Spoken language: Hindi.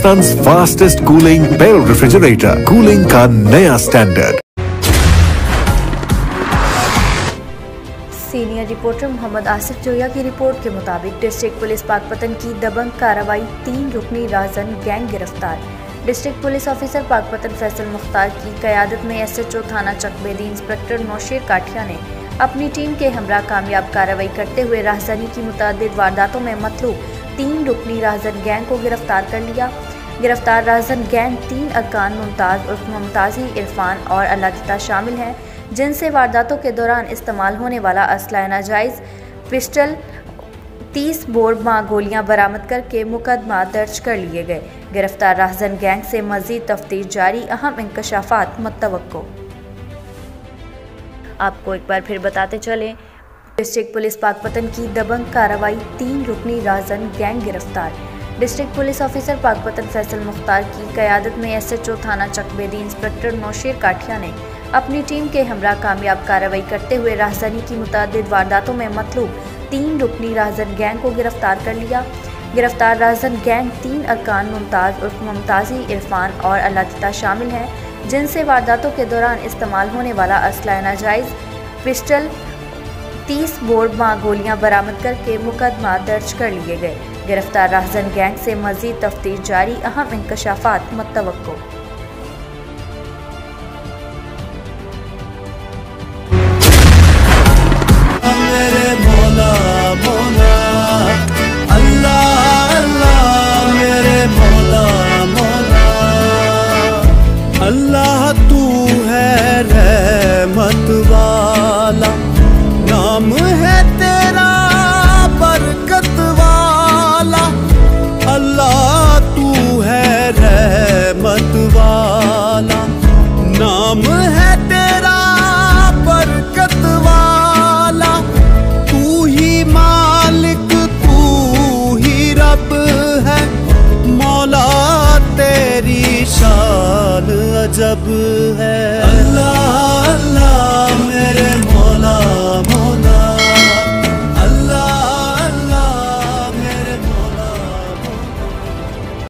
हिंदुस्तान्स fastest cooling barrel refrigerator, cooling का नया standard. Senior reporter Mohammad Asif Zoya की रिपोर्ट के मुताबिक डिस्ट्रिक्ट पुलिस पाकपतन की दबंग कार्रवाई, 3 रुकनी राजन गैंग गिरफ्तार। District police officer Pakpattan Faisal Mukhtar की क़यादत में SHO थाना चकबेदी इंस्पेक्टर नौशेर काठिया ने अपनी टीम के हमरा कामयाब कार्रवाई करते हुए राहज़नी की मुतअद्दिद वारदातों में मतलूब 3 रुकनी राजन गैंग को गिरफ्तार कर लिया। गिरफ्तार राजन गैंग 3 अरकान मुमताज़ उर्फ मुमताज़ी, इरफान और अल्लाह शामिल हैं, जिनसे वारदातों के दौरान इस्तेमाल होने वाला असला नाजायज़ पिस्टल 30 बोर गोलियां बरामद करके मुकदमा दर्ज कर लिए गए। गिरफ्तार राहज़न गैंग से मज़ीद तफ्तीश जारी, अहम इंकशाफात मुतवक्को। आपको एक बार फिर बताते चलें, डिस्ट्रिक्ट पुलिस पाकपतन की दबंग कार्रवाई, 3 रुकनी राजन गैंग गिरफ्तार। District police officer Pakpattan Faisal Mukhtar की क़यादत में SHO थाना चकबेदी इंस्पेक्टर नौशेर काठिया ने अपनी टीम के हमरा कामयाब कार्रवाई करते हुए राहज़नी की मुतअद्दिद वारदातों में मतलूब 3 रुकनी राजन गैंग को गिरफ्तार कर लिया। गिरफ्तार राजन गैंग 3 अरकान मुमताज़ उर्फ मुमताज़ी, इरफान और अल्लाह शामिल हैं, जिनसे वारदातों के दौरान इस्तेमाल होने वाला असला नाजायज़ पिस्टल 30 बोर गोलियां बरामद करके मुकदमा दर्ज कर लिए गए। गिरफ्तार राहज़न गैंग से मज़ीद तफ्तीश जारी, अहम इंकशाफात मुतवक्को। अल्लाह तू है रहमत वाला, नाम है तेरा बरकत वाला। अल्लाह तू है रहमत वाला, नाम है तेरा बरकत वाला। तू ही मालिक, तू ही रब है, मौला तेरी शान अजब है।